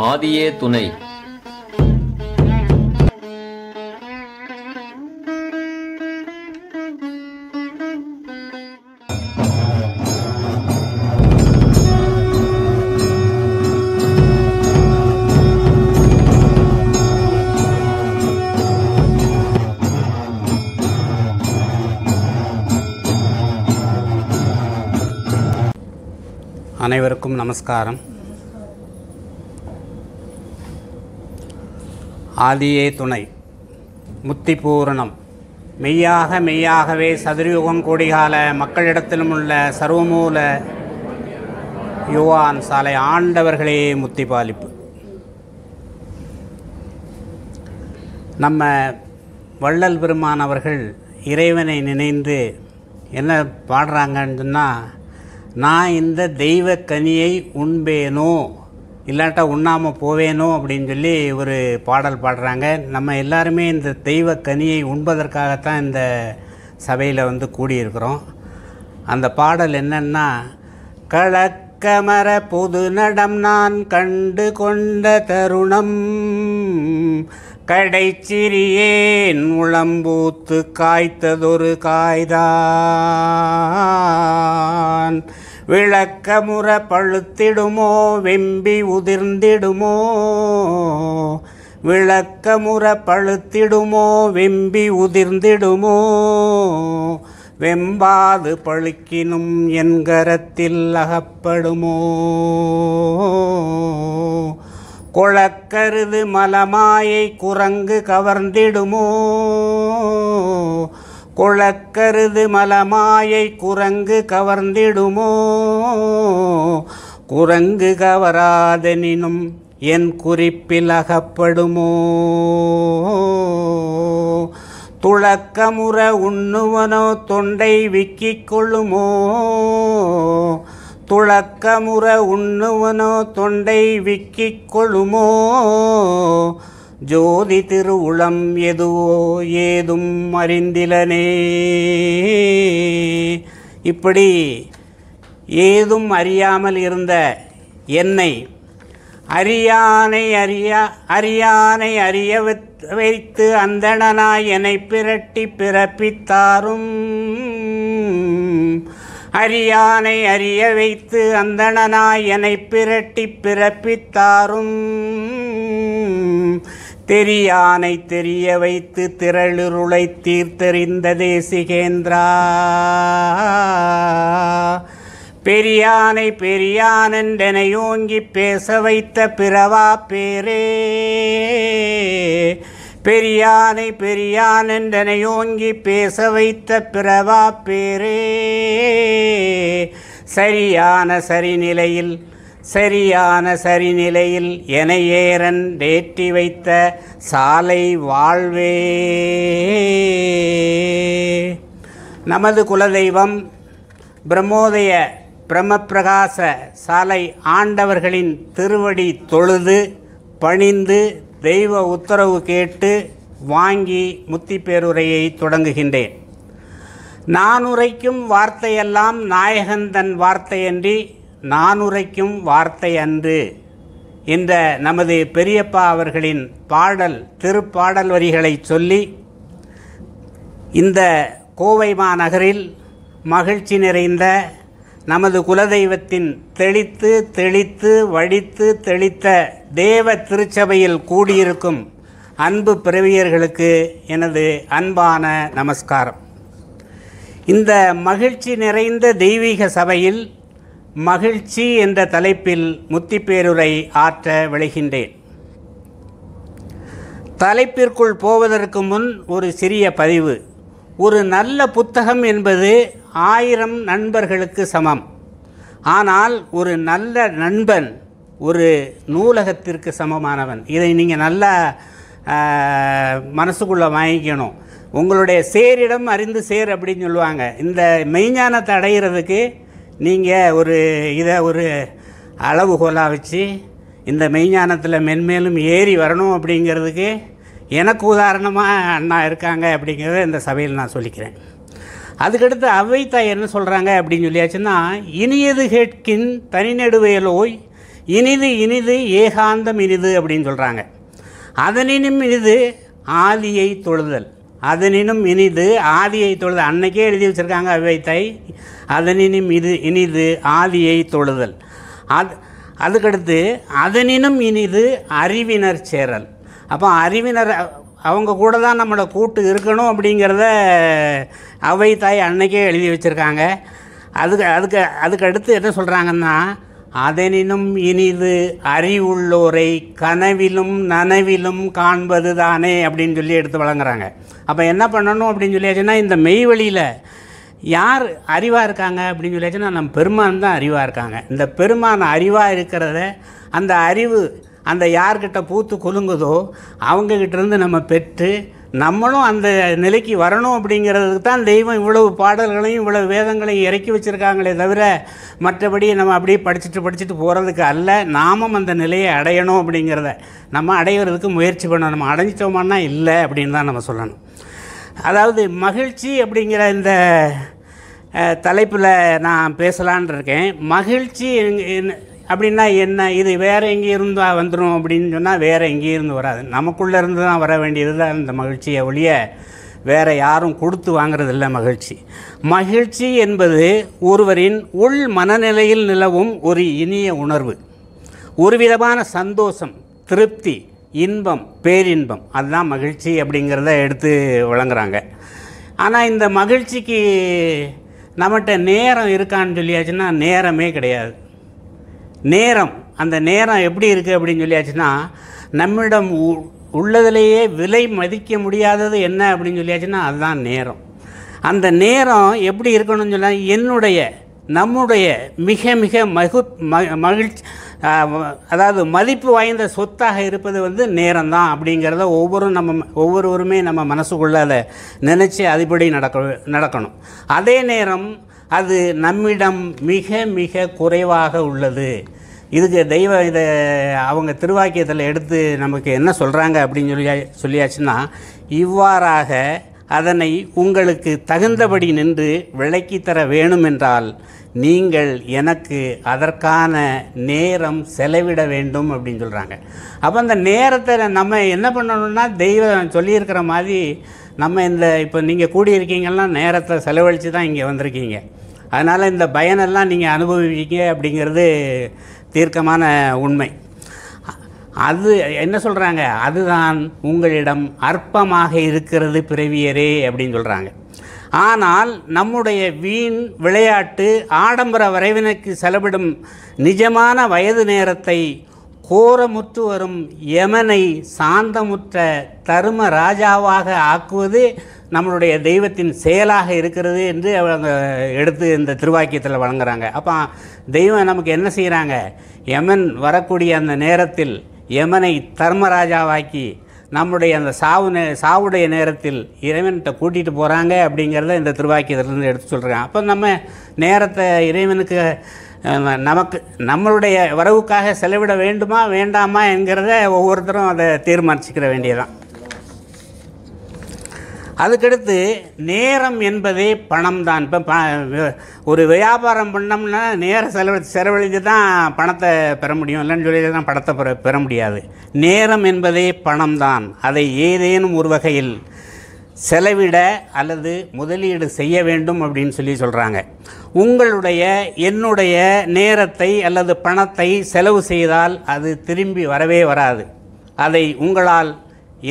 ஆதியே துணை. அனைவருக்கும் நமஸ்காரம். ஆதியே துணை, முத்தி பூரணம். மெய்யாக மெய்யாகவே சதுர்யுகம் கோடிகால மக்களிடத்திலும் உள்ள சர்வமூல யுவான் சாலை ஆண்டவர்களே முத்தி பாலிப்பு. நம்ம வள்ளல் பெருமான் அவர்கள் இறைவனை நினைந்து என்ன பாடுறாங்கன்னு சொன்னால், நான் இந்த தெய்வ கனியை உண்பேனோ இல்லாட்டா உண்ணாமல் போவேனோ அப்படின்னு சொல்லி ஒரு பாடல் பாடுறாங்க. நம்ம எல்லாருமே இந்த தெய்வ கனியை உண்பதற்காகத்தான் இந்த சபையில் கூடியிருக்கிறோம். அந்த பாடல் என்னன்னா, களக்கமர பொது நடம் நான் கண்டு கொண்ட தருணம், கடைச்சிறியேன் உளம்பூத்து காய்த்ததொரு காய்தான், விளக்கமுற பழுத்திடுமோ வெம்பி உதிர்ந்திடுமோ, விளக்கமுற பழுத்திடுமோ வெம்பி உதிர்ந்திடுமோ, வெம்பாது பழுக்கினும் என் கரத்தில் அகப்படுமோ, கொளக்கருது மலமாயை குரங்கு கவர்ந்திடுமோ, கொளக்கருது மலமாயை குரங்கு கவர்ந்திடுமோ, குரங்கு கவராதெனினும் என் குறிப்பில் அகப்படுமோ, துளக்கமுற உண்ணுவனோ தொண்டை விக்கிக் கொள்ளுமோ, துளக்கமுற உண்ணுவனோ தொண்டை விக்கிக் கொள்ளுமோ, ஜோதி திருவுளம் எதுவோ ஏதும் அறிந்திலனே. இப்படி ஏதும் அறியாமல் இருந்த என்னை அறியானை அறிய வைத்து அந்தணனாய் என்னை பிரட்டி பிறப்பித்தாரும், அறியானை அறிய வைத்து அந்தணனாய் என்னை பிரட்டி பிறப்பித்தாரும், தெரியானை தெரிய வைத்து திரளுருளை தீர்த்தெறிந்த தேசிகேந்திரா, பெரியானை பெரியானென்றெனையோங்கி பேச வைத்த பிறவா பேரே, பெரியானை பெரியானென்றெனையோங்கி பேச வைத்த பிறவா பேரே, சரியான சரிநிலையில் எனையேரன் ஏற்றி வைத்த சாலை வாழ்வே. நமது குலதெய்வம் பிரம்மோதய பிரம்மபிரகாச சாலை ஆண்டவர்களின் திருவடி தொழுது பணிந்து தெய்வ உத்தரவு கேட்டு வாங்கி முத்தி பேருரையை தொடங்குகின்றேன். நான் உரைக்கும் வார்த்தையெல்லாம் நாயகன் தன் வார்த்தையன்றி நான் உரைக்கும் வார்த்தை அன்று என்ற நமது பெரியப்பா அவர்களின் திருப்பாடல் வரிகளை சொல்லி, இந்த கோவை மாநகரில் மகிழ்ச்சி நிறைந்த நமது குலதெய்வத்தின் தெளித்து வடித்து தெளித்த தேவ திருச்சபையில் கூடியிருக்கும் அன்பு பிறவியர்களுக்கு எனது அன்பான நமஸ்காரம். இந்த மகிழ்ச்சி நிறைந்த தெய்வீக சபையில் மகிழ்ச்சி என்ற தலைப்பில் முத்திப்பேருரை ஆற்ற விளைகின்றேன். தலைப்பிற்குள் போவதற்கு முன் ஒரு சிறிய பதிவு. ஒரு நல்ல புத்தகம் என்பது 1000 நண்பர்களுக்கு சமம். ஆனால் ஒரு நல்ல நண்பன் ஒரு நூலகத்திற்கு சமமானவன். இதை நீங்கள் நல்லா மனசுக்குள்ளே வாங்கிக்கணும். உங்களுடைய சேரிடம் அறிந்து சேர் அப்படின்னு சொல்லுவாங்க. இந்த மெய்ஞானத்தை அடைகிறதுக்கு நீங்கள் ஒரு அளவுகோலாக வச்சு இந்த மெய்ஞானத்தில் மென்மேலும் ஏறி வரணும் அப்படிங்கிறதுக்கு எனக்கு உதாரணமாக அண்ணா இருக்காங்க அப்படிங்கிறத இந்த சபையில் நான் சொல்லிக்கிறேன். அதுக்கடுத்து அவ்வைத்தாய் என்ன சொல்கிறாங்க அப்படின்னு சொல்லியாச்சுன்னா, இனியது கேட்கின் தனிநெடுவேலோய் இனிது இனிது ஏகாந்தம் இனிது அப்படின்னு சொல்கிறாங்க. அதனினும் இனிது ஆதியை தொழுதல். அதனினும் இனிது ஆதியை தொழுதல். அன்னைக்கே எழுதி வச்சுருக்காங்க அவைத்தாய். அதனினும் இனிது ஆதியை தொழுதல். அதுக்கடுத்து அதனினும் இனிது அறிவினர் சேரல். அப்போ அறிவினர் அவங்க கூட தான் நம்மளோட கூட்டு இருக்கணும் அப்படிங்கிறத அவைத்தாய் அன்னைக்கே எழுதி வச்சுருக்காங்க. அதுக்கு அடுத்து என்ன சொல்கிறாங்கன்னா, அதனினும் இனிது அறிவுள்ளோரை கனவிலும் நனவிலும் காண்பது தானே அப்படின்னு சொல்லி எடுத்து வழங்குறாங்க. அப்போ என்ன பண்ணணும் அப்படின்னு சொல்லியாச்சுன்னா, இந்த மெய்வழியில் யார் அறிவாக இருக்காங்க அப்படின்னு சொல்லியாச்சுன்னா நம்ம பெருமான் தான் அறிவாக இருக்காங்க. இந்த பெருமான் அறிவாக இருக்கிறத அந்த அறிவு அந்த யார்கிட்ட பூத்து குலுங்குதோ அவங்கக்கிட்டேருந்து நம்ம பெற்று நம்மளும் அந்த நிலைக்கு வரணும் அப்படிங்கிறதுக்கு தான் தெய்வம் இவ்வளவு பாடல்களையும் இவ்வளவு வேதங்களையும் இறக்கி வச்சுருக்காங்களே தவிர மற்றபடி நம்ம அப்படியே படிச்சுட்டு போகிறதுக்கு அல்ல. நாமும் அந்த நிலையை அடையணும் அப்படிங்கிறத நம்ம அடைகிறதுக்கு முயற்சி பண்ணணும். நம்ம அடைஞ்சிட்டோமான்னா இல்லை அப்படின்னு தான் நம்ம சொல்லணும். அதாவது மகிழ்ச்சி அப்படிங்கிற இந்த தலைப்பில் நான் பேசலான் இருக்கேன். மகிழ்ச்சி அப்படின்னா என்ன? இது வேறு எங்கேயிருந்து வந்துடும் அப்படின்னு சொன்னால் வேறு எங்கேயிருந்து வராது. நமக்குள்ளே இருந்து தான் வர வேண்டியது தான் இந்த மகிழ்ச்சியை ஒழிய வேறு யாரும் கொடுத்து வாங்கிறதில்ல. மகிழ்ச்சி என்பது ஒருவரின் உள் மனநிலையில் நிலவும் ஒரு இனிய உணர்வு, ஒரு விதமான சந்தோஷம், திருப்தி, இன்பம், பேரின்பம். அதுதான் மகிழ்ச்சி அப்படிங்கிறத எடுத்து வழங்குறாங்க. ஆனால் இந்த மகிழ்ச்சிக்கு நம்மகிட்ட நேரம் இருக்கான்னு சொல்லியாச்சுன்னா நேரமே கிடையாது. அந்த நேரம் எப்படி இருக்குது அப்படின்னு சொல்லியாச்சுன்னா, நம்மிடம் உள்ளதிலேயே விலை மதிக்க முடியாதது என்ன அப்படின்னு சொல்லியாச்சுன்னா அதுதான் நேரம். அந்த நேரம் எப்படி இருக்கணும்னு சொன்னால் நம்முடைய மிக மிக மகிழ்ச்சி, அதாவது மதிப்பு வாய்ந்த சொத்தாக இருப்பது நேரம்தான் அப்படிங்கிறத ஒவ்வொருவருமே நம்ம மனசுக்குள்ளே அதை நினச்சி அதுபடி நடக்கணும். அதே நேரம் அது நம்மிடம் மிக மிக குறைவாக உள்ளது. இதுக்கு தெய்வம் இதை அவங்க திருவாக்கியத்தில் எடுத்து நமக்கு என்ன சொல்கிறாங்க அப்படின்னு சொல்லியாச்சுன்னா, இவ்வாறாக அதனை உங்களுக்கு தகுந்தபடி நின்று விளக்கி தர வேணுமென்றால் நீங்கள் எனக்கு அதற்கான நேரம் செலவிட வேண்டும் அப்படின்னு சொல்கிறாங்க. அப்போ அந்த நேரத்தை நம்ம என்ன பண்ணணும்னா, தெய்வம் சொல்லியிருக்கிற மாதிரி நம்ம இப்போ நீங்கள் கூடியிருக்கீங்கன்னா நேரத்தை செலவழித்து தான் இங்கே வந்திருக்கீங்க. அதனால் இந்த பயனெல்லாம் நீங்கள் அனுபவிப்பீங்க அப்படிங்கிறது தீர்க்கமான உண்மை. அது என்ன சொல்கிறாங்க, அதுதான் உங்களிடம் அற்பமாக இருக்கிறது பிறவியரே அப்படின்னு சொல்கிறாங்க. ஆனால் நம்முடைய வீண் விளையாட்டு ஆடம்பர வரைவினுக்கு செலவிடும் நிஜமான வயது நேரத்தை கோரமுற்று வரும் யமனை சாந்தமுற்ற தரும ராஜாவாக ஆக்குவது நம்மளுடைய தெய்வத்தின் செயலாக இருக்கிறது என்று அவங்க எடுத்து இந்த திருவாக்கியத்தில் வழங்குறாங்க. அப்போ தெய்வம் நமக்கு என்ன செய்கிறாங்க, யமன் வரக்கூடிய அந்த நேரத்தில் யமனை தர்மராஜாவாக்கி நம்முடைய அந்த சாவுடைய நேரத்தில் இறைவன்கிட்ட கூட்டிகிட்டு போகிறாங்க அப்படிங்கிறத இந்த திருவாக்கியத்திலேருந்து எடுத்து சொல்கிறாங்க. அப்போ நம்ம நேரத்தை இறைவனுக்கு நம்மளுடைய வரவுக்காக செலவிட வேண்டுமா வேண்டாமா என்கிறத ஒவ்வொருத்தரும் அதை தீர்மானிச்சுக்கிற வேண்டியதான். அதுக்கடுத்து நேரம் என்பதே பணம் தான். இப்போ ஒரு வியாபாரம் பண்ணோம்னா நேரம் செலவழித்து தான் பணத்தை பெற முடியும், இல்லைன்னு சொல்லி தான் பணத்தை பெற முடியாது. நேரம் என்பதே பணம் தான். அதை ஏதேனும் ஒரு வகையில் செலவிட அல்லது முதலீடு செய்ய வேண்டும் அப்படின்னு சொல்கிறாங்க. என்னுடைய நேரத்தை அல்லது பணத்தை செலவு செய்தால் அது திரும்பி வரவே வராது. அதை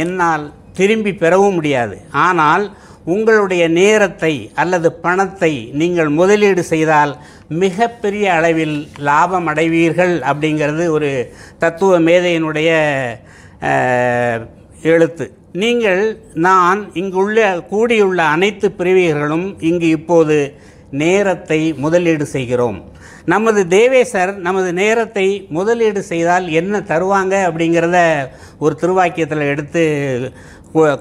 என்னால் திரும்பி பெறவும் முடியாது. ஆனால் உங்களுடைய நேரத்தை அல்லது பணத்தை நீங்கள் முதலீடு செய்தால் மிகப்பெரிய அளவில் லாபம் அடைவீர்கள் அப்படிங்கிறது ஒரு தத்துவ மேதையினுடைய எழுத்து. நான் இங்குள்ள கூடியுள்ள அனைத்து பிரிவியர்களும் இங்கு இப்போது நேரத்தை முதலீடு செய்கிறோம். நமது தேவேசர் நமது நேரத்தை முதலீடு செய்தால் என்ன தருவாங்க அப்படிங்கிறத ஒரு திருவாக்கியத்தில் எடுத்து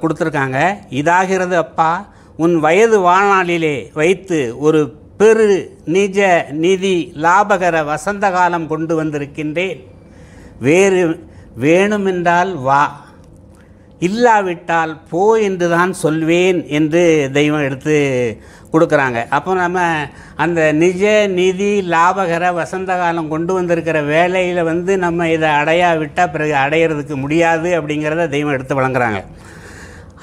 கொடுத்துருக்காங்க. இதாகிறது அப்பா, உன் வயது வாழ்நாளிலே வைத்து ஒரு பெரு நிஜ நிதி லாபகர வசந்த காலம் கொண்டு வந்திருக்கின்றேன். வேணுமென்றால் வா, இல்லாவிட்டால் போ என்று தான் சொல்வேன் என்று தெய்வம் எடுத்து கொடுக்குறாங்க. அப்போ நம்ம அந்த நிஜ நிதி லாபகர வசந்த காலம் கொண்டு வந்திருக்கிற வேலையில் வந்து நம்ம இதை விட்டால் பிறகு அடையிறதுக்கு முடியாது அப்படிங்கிறத தெய்வம் எடுத்து வழங்குறாங்க.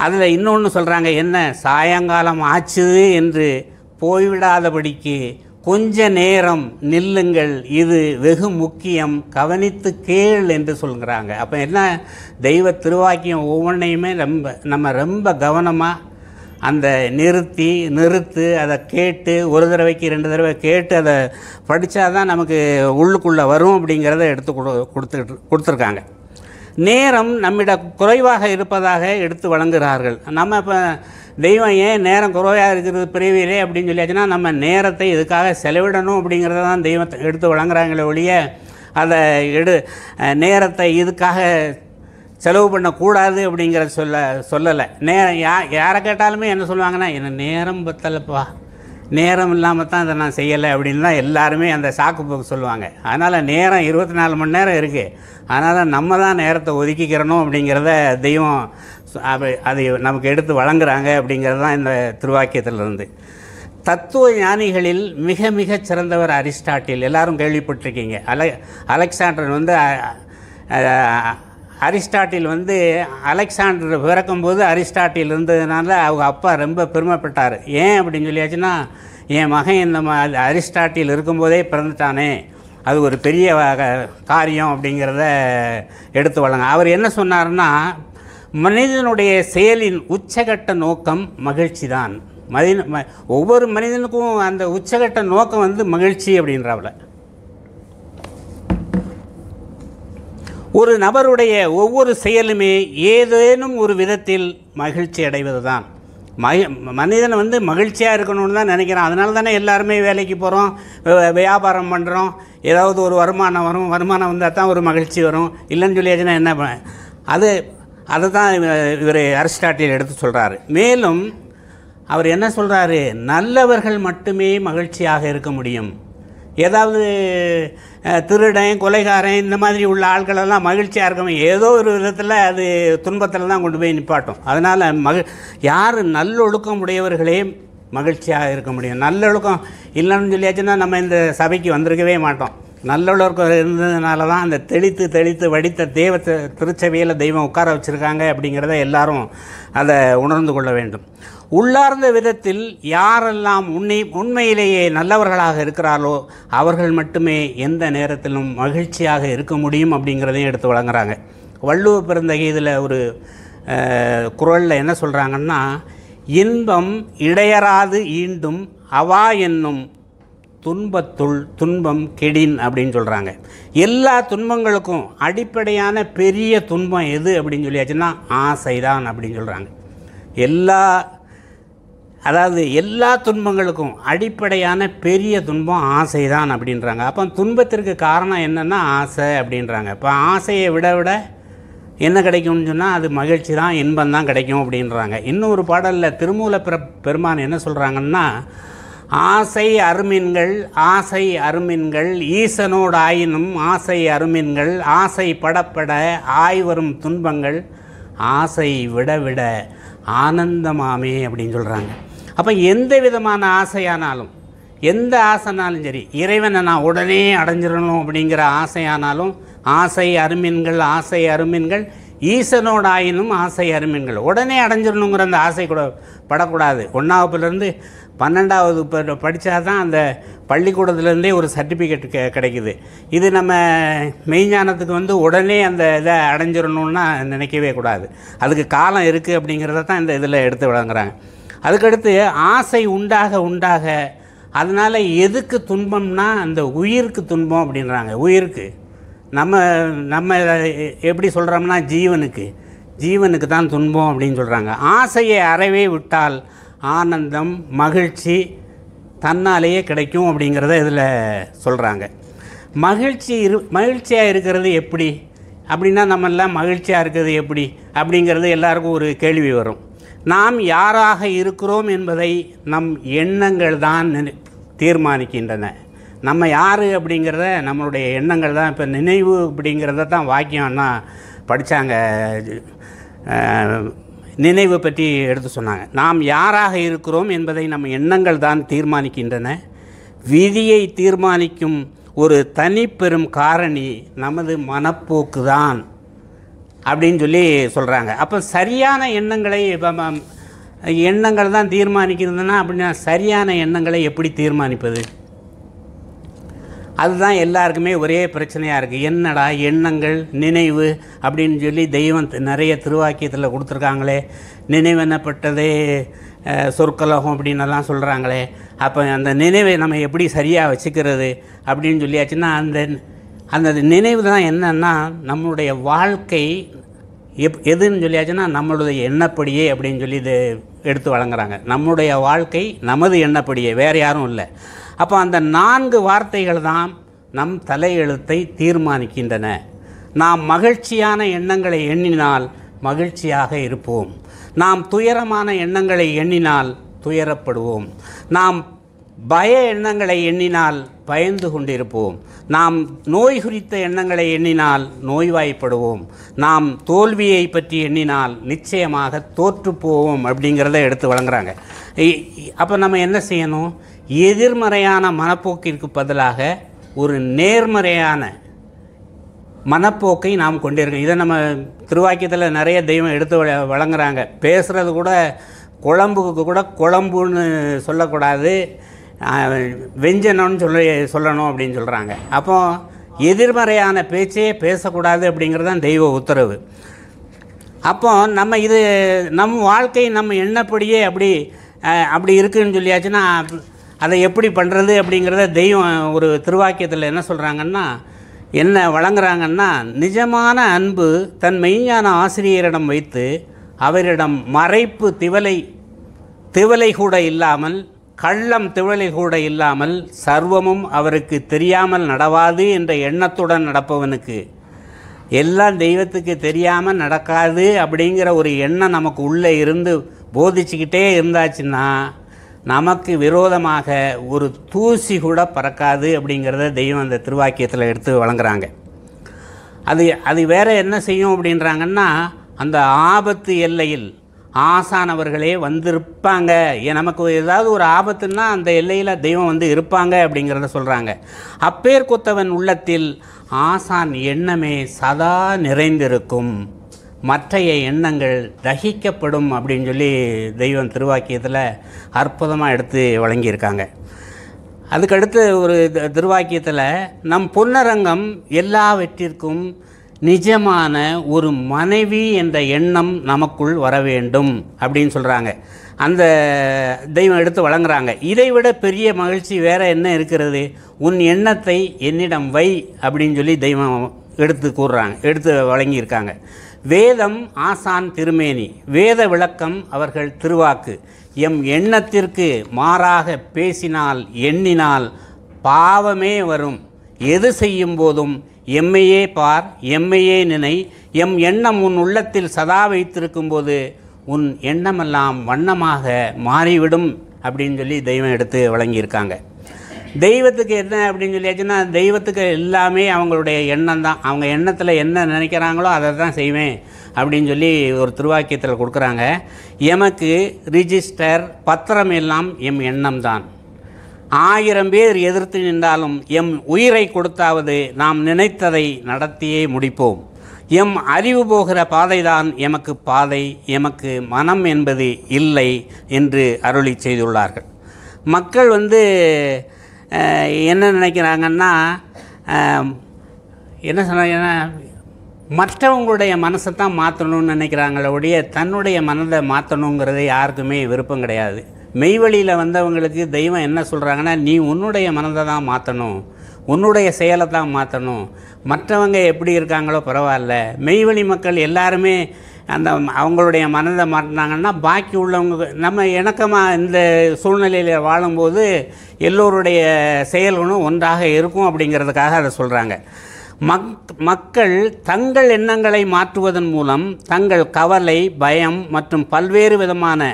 அதில் இன்னொன்று சொல்கிறாங்க, என்ன சாயங்காலம் ஆச்சு என்று போய்விடாதபடிக்கு கொஞ்ச நேரம் நில்லுங்கள், இது வெகு முக்கியம், கவனித்து கேள் என்று சொல்கிறாங்க. அப்போ என்ன, தெய்வ திருவாக்கியம் ஒவ்வொன்றையுமே நம்ம ரொம்ப கவனமாக அந்த நிறுத்து அதை கேட்டு ஒரு தடவைக்கு 2 தடவை கேட்டு அதை படித்தா தான் நமக்கு உள்ளுக்குள்ளே வரும் அப்படிங்கிறத எடுத்து கொடுத்துருக்காங்க. நேரம் நம்மிடம் குறைவாக இருப்பதாக எடுத்து வழங்குகிறார்கள். நம்ம இப்போ தெய்வம் ஏன் நேரம் குறைவாக இருக்கிறது பிரிவிலே அப்படின்னு சொல்லியாச்சுன்னா, நம்ம நேரத்தை இதுக்காக செலவிடணும் அப்படிங்கிறத தான் தெய்வத்தை எடுத்து வழங்குறாங்களே ஒழிய அதை நேரத்தை இதுக்காக செலவு பண்ணக்கூடாது அப்படிங்கிறத சொல்லலை. நேரம் யாரை கேட்டாலுமே என்ன சொல்லுவாங்கன்னா, என்ன நேரம் பத்தலைப்பா, நேரம் இல்லாமல் தான் இதை நான் செய்யலை அப்படின்னு தான் எல்லாருமே அந்த சாக்கு போக்கு சொல்லுவாங்க. அதனால் நேரம் 24 மணி நேரம் இருக்குது, அதனால் நம்ம தான் நேரத்தை ஒதுக்கிக்கிறணும் அப்படிங்கிறத தெய்வம் அதை நமக்கு எடுத்து வழங்குறாங்க அப்படிங்கிறது தான் இந்த திருவாக்கியத்திலிருந்து. தத்துவ ஞானிகளில் மிக மிக சிறந்தவர் அரிஸ்டாட்டில். எல்லாரும் கேள்விப்பட்டிருக்கீங்க. அலெக்சாண்டர் வந்து அரிஸ்டாட்டில் வந்து அலெக்சாண்டர் பிறக்கும்போது அரிஸ்டாட்டில் இருந்ததுனால அவங்க அப்பா ரொம்ப பெருமைப்பட்டார். ஏன் அப்படின்னு சொல்லியாச்சுன்னா, என் மகன் இந்த அரிஸ்டாட்டில் இருக்கும்போதே பிறந்துட்டானே, அது ஒரு பெரிய காரியம் அப்படிங்கிறத எடுத்து வழங்க. அவர் என்ன சொன்னார்னா, மனிதனுடைய செயலின் உச்சகட்ட நோக்கம் மகிழ்ச்சி தான். ஒவ்வொரு மனிதனுக்கும் அந்த உச்சகட்ட நோக்கம் வந்து மகிழ்ச்சி அப்படின்றவள. ஒரு நபருடைய ஒவ்வொரு செயலுமே ஏதேனும் ஒரு விதத்தில் மகிழ்ச்சி அடைவது தான். மனிதனை வந்து மகிழ்ச்சியாக இருக்கணும்னு தான் நினைக்கிறான். அதனால தானே எல்லாருமே வேலைக்கு போகிறோம், வியாபாரம் பண்ணுறோம், ஏதாவது ஒரு வருமானம் வரும். வருமானம் வந்தால் தான் ஒரு மகிழ்ச்சி வரும். இல்லைன்னு சொல்லியாச்சுன்னா என்ன, அதை தான் இவர் அரிஸ்டாட்டில் எடுத்து சொல்கிறாரு. மேலும் அவர் என்ன சொல்கிறாரு, நல்லவர்கள் மட்டுமே மகிழ்ச்சியாக இருக்க முடியும். ஏதாவது திருடன், கொலைகாரன் இந்த மாதிரி உள்ள ஆட்களெல்லாம் மகிழ்ச்சியாக இருக்கணும், ஏதோ ஒரு விதத்தில் அது துன்பத்தில் தான் கொண்டு போய் நிப்பாட்டும். அதனால் யார் நல்லொழுக்கம் உடையவர்களே மகிழ்ச்சியாக இருக்க முடியும். நல்லொழுக்கம் இல்லைன்னு சொல்லியாச்சுன்னா நம்ம இந்த சபைக்கு வந்திருக்கவே மாட்டோம். நல்லொழுக்கம் இருந்ததுனால தான் அந்த தெளித்து வடித்த திருச்சபையில் தெய்வம் உட்கார வச்சுருக்காங்க அப்படிங்கிறத எல்லாரும் அதை உணர்ந்து கொள்ள வேண்டும். உள்ளார்ந்த விதத்தில் யாரெல்லாம் உண்மையிலேயே நல்லவர்களாக இருக்கிறார்களோ அவர்கள் மட்டுமே எந்த நேரத்திலும் மகிழ்ச்சியாக இருக்க முடியும் அப்படிங்கிறதையும் எடுத்து வழங்குறாங்க. வள்ளுவ பெருந்தகை இதில் ஒரு குறளில் என்ன சொல்கிறாங்கன்னா, இன்பம் இடையறாது ஈண்டும் அவா என்னும் துன்பத்துள் துன்பம் கெடின் அப்படின்னு சொல்கிறாங்க. எல்லா துன்பங்களுக்கும் அடிப்படையான பெரிய துன்பம் எது அப்படின்னு சொல்லியாச்சுன்னா ஆசை தான் அப்படின்னு சொல்கிறாங்க. எல்லா துன்பங்களுக்கும் அடிப்படையான பெரிய துன்பம் ஆசை தான் அப்படின்றாங்க. அப்போ துன்பத்திற்கு காரணம் என்னென்னா ஆசை அப்படின்றாங்க. இப்போ ஆசையை விட என்ன கிடைக்கும்னு சொன்னால் அது மகிழ்ச்சி தான், இன்பம் தான் கிடைக்கும் அப்படின்றாங்க. இன்னொரு பாடலில் திருமூல பெருமான் என்ன சொல்கிறாங்கன்னா, ஆசை அருமின்கள் ஈசனோடு ஆயினும் ஆசை அருமின்கள் ஆசை படப்பட ஆய்வரும் துன்பங்கள் ஆசை விட ஆனந்தமாமே அப்படின்னு சொல்கிறாங்க. அப்போ எந்த விதமான ஆசையானாலும், எந்த ஆசைனாலும் சரி, இறைவனை நான் உடனே அடைஞ்சிடணும் அப்படிங்கிற ஆசையானாலும் ஆசை அருமின்கள் ஈசனோடு ஆயினும் ஆசை அருமின்கள், உடனே அடைஞ்சிடணுங்கிற அந்த ஆசை கூட படக்கூடாது. 1ஆவதுலேருந்து 12ஆவது படித்தா தான் அந்த பள்ளிக்கூடத்துலேருந்தே ஒரு சர்டிஃபிகேட் கிடைக்குது. இது நம்ம மெய்ஞானத்துக்கு வந்து உடனே அந்த இதை அடைஞ்சிடணுன்னா நினைக்கவே கூடாது. அதுக்கு காலம் இருக்குது அப்படிங்கிறத தான் இந்த இதில் எடுத்து வழங்குறாங்க. அதுக்கடுத்து ஆசை உண்டாக அதனால் எதுக்கு துன்பம்னா அந்த உயிருக்கு துன்பம் அப்படின்றாங்க. உயிருக்கு நம்ம எப்படி சொல்கிறோம்னா ஜீவனுக்கு தான் துன்பம் அப்படின்னு சொல்கிறாங்க. ஆசையை அறவே விட்டால் ஆனந்தம் மகிழ்ச்சியாக கிடைக்கும் இதில் சொல்கிறாங்க. மகிழ்ச்சியாக இருக்கிறது எப்படி அப்படின்னா, நம்மெல்லாம் மகிழ்ச்சியாக இருக்கிறது எப்படி அப்படிங்கிறது எல்லாருக்கும் ஒரு கேள்வி வரும். நாம் யாராக இருக்கிறோம் என்பதை நம் எண்ணங்கள் தான் தீர்மானிக்கின்றன. நம்ம யார் அப்படிங்கிறத நம்மளுடைய எண்ணங்கள் தான். இப்போ நினைவு அப்படிங்கிறத தான் வாக்கியம்னா படித்தாங்க நினைவு பற்றி எடுத்து சொன்னாங்க. நாம் யாராக இருக்கிறோம் என்பதை நம் எண்ணங்கள் தான் தீர்மானிக்கின்றன. விதியை தீர்மானிக்கும் ஒரு தனிப்பெரும் காரணி நமது மனப்போக்கு தான் அப்படின்னு சொல்லி சொல்கிறாங்க. அப்போ சரியான எண்ணங்கள் தான் தீர்மானிக்கிறதுனா அப்படின்னா சரியான எண்ணங்களை எப்படி தீர்மானிப்பது? அதுதான் எல்லாருக்குமே ஒரே பிரச்சனையாக இருக்குது. என்னடா எண்ணங்கள் நினைவு அப்படின்னு சொல்லி தெய்வம் நிறைய திருவாக்கியத்தில் கொடுத்துருக்காங்களே, நினைவு என்னப்பட்டதே சொற்கலகம் அப்படின்னெல்லாம் சொல்கிறாங்களே, அப்போ அந்த நினைவை நம்ம எப்படி சரியாக வச்சுக்கிறது அப்படின்னு சொல்லியாச்சுன்னா அந்த நினைவு தான் என்னன்னா நம்மளுடைய வாழ்க்கை எதுன்னு சொல்லியாச்சுன்னா நம்மளுடைய எண்ணப்படியே அப்படின்னு சொல்லி இது எடுத்து வழங்குறாங்க. நம்முடைய வாழ்க்கை நமது எண்ணப்படியே, வேறு யாரும் இல்லை. அப்போ அந்த 4 வார்த்தைகள் தான் நம் தலையெழுத்தை தீர்மானிக்கின்றன. நாம் மகிழ்ச்சியான எண்ணங்களை எண்ணினால் மகிழ்ச்சியாக இருப்போம். நாம் துயரமான எண்ணங்களை எண்ணினால் துயரப்படுவோம். நாம் பய எண்ணங்களை எண்ணினால் பயந்து கொண்டிருப்போம். நாம் நோய் குறித்த எண்ணங்களை எண்ணினால் நோய்வாய்ப்படுவோம். நாம் தோல்வியை பற்றி எண்ணினால் நிச்சயமாக தோற்று போவோம் அப்படிங்கிறத எடுத்து வழங்குறாங்க. அப்போ நம்ம என்ன செய்யணும்? எதிர்மறையான மனப்போக்கிற்கு பதிலாக ஒரு நேர்மறையான மனப்போக்கை நாம் கொண்டிருக்கோம். இதை நம்ம திருவாக்கியத்தில் நிறைய தெய்வம் எடுத்து வழங்குறாங்க. பேசுகிறது கூட குழம்புக்கு கூட குழம்புன்னு சொல்லக்கூடாது, வெஞ்சனம்னு சொல்லணும் அப்படின்னு சொல்கிறாங்க. அப்போ எதிர்மறையான பேச்சே பேசக்கூடாது அப்படிங்கிறது தான் தெய்வ உத்தரவு. அப்போ நம்ம நம் வாழ்க்கை நம்ம எண்ணப்படியே அப்படி இருக்குதுன்னு சொல்லியாச்சுன்னா அதை எப்படி பண்ணுறது அப்படிங்கிறத தெய்வம் ஒரு திருவாக்கியத்தில் என்ன சொல்கிறாங்கன்னா, என்ன வழங்குறாங்கன்னா, நிஜமான அன்பு தன் மெய்ஞான ஆசிரியரிடம் வைத்து அவரிடம் மறைப்பு திவலை கூட இல்லாமல், கள்ளம் திவலை கூட இல்லாமல், சர்வமும் அவருக்கு தெரியாமல் நடவாது என்ற எண்ணத்துடன் நடப்பவனுக்கு எல்லாம் தெய்வத்துக்கு தெரியாமல் நடக்காது அப்படிங்கிற ஒரு எண்ணம் நமக்கு உள்ளே இருந்து போதிச்சுக்கிட்டே இருந்தாச்சுன்னா நமக்கு விரோதமாக ஒரு தூசி கூட பறக்காது அப்படிங்கிறத தெய்வம் அந்த திருவாக்கியத்தில் எடுத்து வழங்குறாங்க. அது வேறு என்ன செய்யும் அப்படின்றாங்கன்னா, அந்த ஆபத்து எல்லையில் ஆசானவர்களே வந்திருப்பாங்க. நமக்கு ஏதாவது ஒரு ஆபத்துன்னா அந்த எல்லையில் தெய்வம் இருப்பாங்க அப்படிங்கிறத சொல்கிறாங்க. அப்பேர்க்கொத்தவன் உள்ளத்தில் ஆசான் எண்ணமே சதா நிறைந்திருக்கும், மற்றைய எண்ணங்கள் தகிக்கப்படும் அப்படின்னு சொல்லி தெய்வம் திருவாக்கியத்தில் அற்புதமாக எடுத்து வழங்கியிருக்காங்க. அதுக்கடுத்து ஒரு திருவாக்கியத்தில் நம் பொன்னரங்கம் எல்லாவற்றிற்கும் நிஜமான ஒரு மனைவி என்ற எண்ணம் நமக்குள் வர வேண்டும் அப்படின்னு சொல்கிறாங்க. அந்த தெய்வம் எடுத்து வழங்குறாங்க. இதைவிட பெரிய மகிழ்ச்சி வேறு என்ன இருக்கிறது? உன் எண்ணத்தை என்னிடம் வை அப்படின்னு சொல்லி தெய்வம் எடுத்து வழங்கியிருக்காங்க. வேதம் ஆசான் திருமேனி, வேத விளக்கம் அவர்கள் திருவாக்கு. எம் எண்ணத்திற்கு மாறாக பேசினால் எண்ணினால் பாவமே வரும். எது செய்யும் போதும் எம்மையே பார், எம்மையே நினை. எம் எண்ணம் உன் உள்ளத்தில் சதா வைத்திருக்கும் போது உன் எண்ணமெல்லாம் வண்ணமாக மாறிவிடும் அப்படின்னு சொல்லி தெய்வம் எடுத்து வழங்கியிருக்காங்க. தெய்வத்துக்கு என்ன அப்படின்னு சொல்லியாச்சுன்னா, தெய்வத்துக்கு எல்லாமே அவங்களுடைய எண்ணம் தான். அவங்க எண்ணத்தில் என்ன நினைக்கிறாங்களோ அதை தான் செய்வேன் அப்படின்னு சொல்லி ஒரு திருவாக்கியத்தில் கொடுக்குறாங்க. எமக்கு ரிஜிஸ்டர் பத்திரம் எல்லாம் எம் எண்ணம் தான். 1000 பேர் எதிர்த்து நின்றாலும் எம் உயிரை கொடுத்தாவது நாம் நினைத்ததை நடத்தியே முடிப்போம். எம் அறிவு போகிற பாதைதான் எமக்கு பாதை, எமக்கு மனம் என்பது இல்லை என்று அருளி செய்துள்ளார்கள். மக்கள் என்ன நினைக்கிறாங்கன்னா, என்ன சொன்னாங்கன்னா, மற்றவங்களுடைய மனசை தான் மாற்றணும்னு நினைக்கிறாங்களே ஒழிய தன்னுடைய மனதை மாற்றணுங்கிறது யாருக்குமே விருப்பம் கிடையாது. மெய்வழியில் வந்தவங்களுக்கு தெய்வம் என்ன சொல்கிறாங்கன்னா, நீ உன்னுடைய மனதை தான் மாற்றணும், உன்னுடைய செயலை தான் மாற்றணும், மற்றவங்க எப்படி இருக்காங்களோ பரவாயில்ல. மெய்வழி மக்கள் எல்லாருமே அவங்களுடைய மனதை மாற்றினாங்கன்னா பாக்கி உள்ளவங்க நம்ம இணக்கமாக இந்த சூழ்நிலையில் வாழும்போது எல்லோருடைய செயல்களும் ஒன்றாக இருக்கும் அப்படிங்கிறதுக்காக அதை சொல்கிறாங்க. மக்கள் தங்கள் எண்ணங்களை மாற்றுவதன் மூலம் தங்கள் கவலை, பயம் மற்றும் பல்வேறு விதமான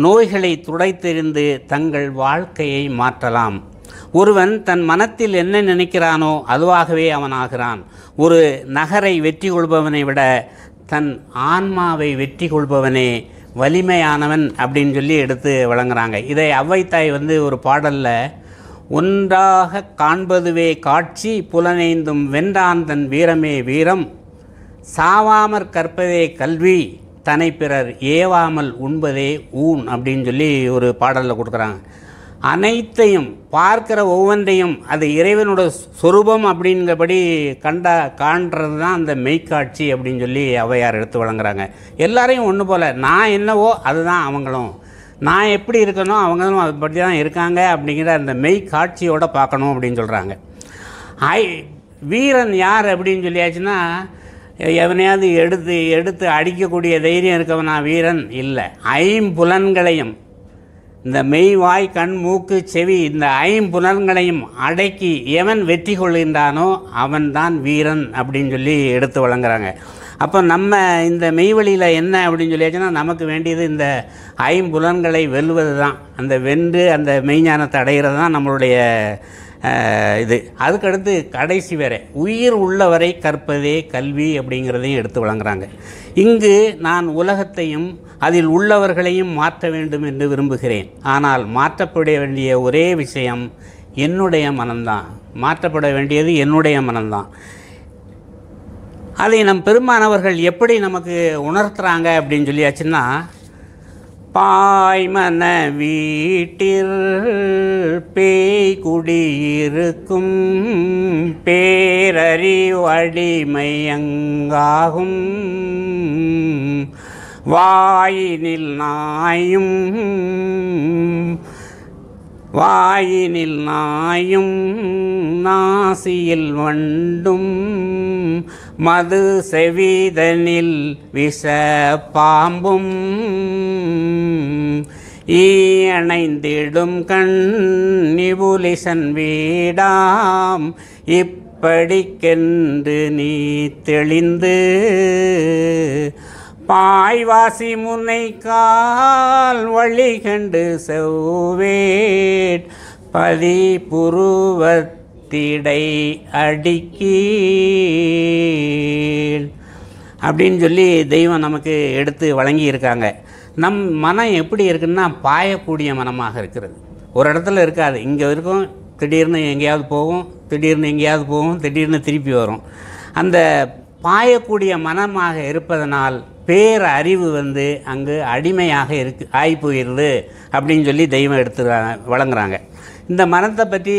நோய்களை துடைத்தெறிந்து தங்கள் வாழ்க்கையை மாற்றலாம். ஒருவன் தன் மனத்தில் என்ன நினைக்கிறானோ அதுவாகவே அவன் ஆகிறான். ஒரு நகரை வெற்றி கொள்பவனை விட தன் ஆன்மாவை வெற்றி கொள்பவனே வலிமையானவன் அப்படின்னு சொல்லி எடுத்து வழங்குறாங்க. இதை ஔவைத்தாய் ஒரு பாடலில், ஒன்றாக காண்பதுவே காட்சி புலனைந்தும் வென்றான் வீரமே வீரம், சாவாமற் கற்பதே கல்வி தனை பிறர் ஏவாமல் உண்பதே ஊன் அப்படின்னு சொல்லி ஒரு பாடலில் கொடுக்குறாங்க. அனைத்தையும் பார்க்கிற ஒவ்வொன்றையும் அது இறைவனோட சொரூபம் அப்படிங்கிறபடி காண்றது தான் அந்த மெய்க்காட்சி அப்படின்னு சொல்லி ஔவையார் எடுத்து வழங்குறாங்க. எல்லாரையும் ஒன்று போல், நான் என்னவோ அதுதான் அவங்களும், நான் எப்படி இருக்கணும் அவங்களும் அதுபடி தான் இருக்காங்க அப்படிங்கிற அந்த மெய்க்காட்சியோடு பார்க்கணும் அப்படின்னு சொல்கிறாங்க. வீரன் யார் அப்படின்னு சொல்லியாச்சுன்னா, எவனையாவது எடுத்து அடிக்கக்கூடிய தைரியம் இருக்கவனா வீரன் இல்லை. ஐம்புலன்களையும், இந்த மெய் வாய் கண் மூக்கு செவி, இந்த ஐம்புலன்களையும் அடக்கி எவன் வெற்றி கொள்கின்றானோ அவன்தான் வீரன் அப்படின்னு சொல்லி எடுத்து வழங்குறாங்க. அப்போ நம்ம இந்த மெய்வழியில் என்ன அப்படின்னு சொல்லியாச்சுன்னா, நமக்கு வேண்டியது இந்த ஐம்புலன்களை வெல்வது தான். அந்த வென்று அந்த மெய்ஞானத்தை அடைகிறது தான் நம்மளுடைய இது. அதுக்கடுத்து கடைசி வரை உயிர் உள்ளவரை கற்பதே கல்வி அப்படிங்கிறதையும் எடுத்து வழங்குறாங்க. இங்கு நான் உலகத்தையும் அதில் உள்ளவர்களையும் மாற்ற வேண்டும் என்று விரும்புகிறேன். ஆனால் மாற்றப்பட வேண்டிய ஒரே விஷயம் என்னுடைய மனம்தான். மாற்றப்பட வேண்டியது என்னுடைய மனம்தான். அதை நம் பெருமானவர்கள் எப்படி நமக்கு உணர்த்துறாங்க அப்படின்னு சொல்லியாச்சுன்னா, பாய்மன வீட்டில் பேய் குடியிருக்கும் பேரறிவடிமையங்காகும், வாயினில் நாயும் நாசியில் வண்டும் மது செவிதனில் விஷ பாம்பும் ஈயணைந்திடும் கண் நிபுலிசன் வீடாம் இப்படிக்கென்று நீ தெளிந்து பாய்வாசி முனை கால் வழி கண்டு செவ்வேட் பதி புருவத்திடை அடிக்கீழ் அப்படின்னு சொல்லி தெய்வம் நமக்கு எடுத்து வழங்கியிருக்காங்க. நம் மனம் எப்படி இருக்குன்னா, பாயக்கூடிய மனமாக இருக்கிறது. ஒரு இடத்துல இருக்காது, இங்கே இருக்கும், திடீர்னு எங்கேயாவது போகும், திடீர்னு திருப்பி வரும். அந்த பாயக்கூடிய மனமாக இருப்பதனால் பேரறிவு அங்கு அடிமையாக ஆகிப்போயிடுது அப்படின்னு சொல்லி தெய்வம் எடுத்து வழங்குறாங்க. இந்த மனத்தை பற்றி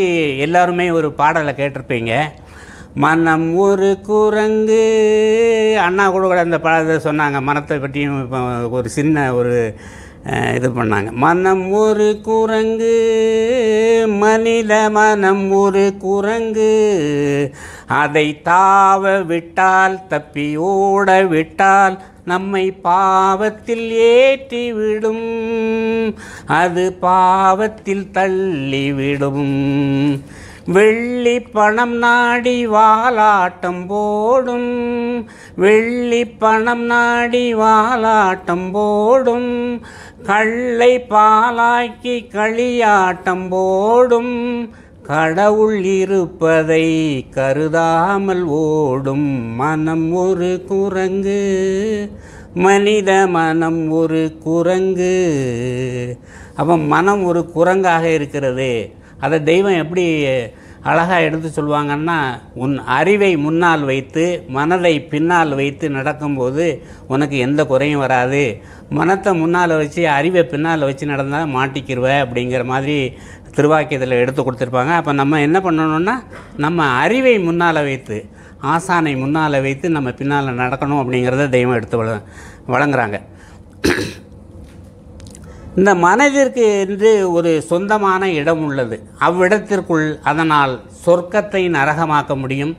எல்லாருமே ஒரு பாடலை கேட்டிருப்பீங்க. மனம் ஒரு குரங்கு, அண்ணா கூட அந்த பாடத்தை சொன்னாங்க. மனத்தை பற்றியும் ஒரு சின்ன இது பண்ணாங்க. மனம் ஒரு குரங்கு, மனித மனம் ஒரு குரங்கு, அதை தாவ விட்டால் தப்பி ஓட விட்டால் நம்மை பாவத்தில் ஏற்றிவிடும், அது பாவத்தில் தள்ளிவிடும். வெள்ளி பணம் நாடி வாலாட்டம் போடும், வெள்ளி பணம் நாடி வாலாட்டம் போடும், கள்ளை பாலாக்கி களியாட்டம் போடும், கடவுள் இருப்பதை கருதாமல் ஓடும். மனம் ஒரு குரங்கு, மனித மனம் ஒரு குரங்கு. அப்போ மனம் ஒரு குரங்காக இருக்கிறது. அதை தெய்வம் எப்படி அழகாக எடுத்து சொல்லுவாங்கன்னா, உன் அறிவை முன்னால் வைத்து மனதை பின்னால் வைத்து நடக்கும்போது உனக்கு எந்த குறையும் வராது. மனத்தை முன்னால் வச்சு அறிவை பின்னால் வச்சு நடந்தால் மாட்டிக்கிடுவ அப்படிங்கிற மாதிரி திருவாக்கியத்தில் எடுத்து கொடுத்துருப்பாங்க. அப்போ நம்ம என்ன பண்ணணுன்னா, நம்ம அறிவை முன்னால் வைத்து, ஆசானை முன்னால் வைத்து நம்ம பின்னால் நடக்கணும் அப்படிங்கிறத தெய்வம் எடுத்து வழங்குறாங்க. இந்த மனதிற்கு என்று ஒரு சொந்தமான இடம் உள்ளது. அவ்விடத்திற்குள் அதனால் சொர்க்கத்தை நரகமாக்க முடியும்,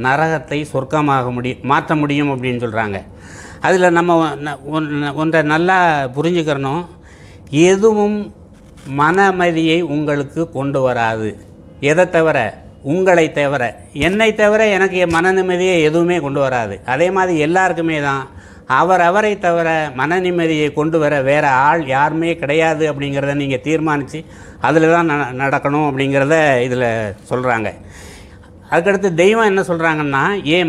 நரகத்தை சொர்க்கமாக மாற்ற முடியும் அப்படின்னு சொல்கிறாங்க. அதில் நம்ம ஒன்றை நல்லா புரிஞ்சுக்கிறணும். எதுவும் மன அமைதியை உங்களுக்கு கொண்டு வராது. எதை தவிர? உங்களை தவிர. என்னை தவிர எனக்கு மன நிம்மதியை எதுவுமே கொண்டு வராது. அதே மாதிரி எல்லாருக்குமே தான் அவரை தவிர மன நிம்மதியை கொண்டு வர வேறு ஆள் யாருமே கிடையாது அப்படிங்கிறத நீங்கள் தீர்மானித்து அதில் தான் நடக்கணும் அப்படிங்கிறத இதில் சொல்கிறாங்க. அதுக்கடுத்து தெய்வம் என்ன சொல்கிறாங்கன்னா,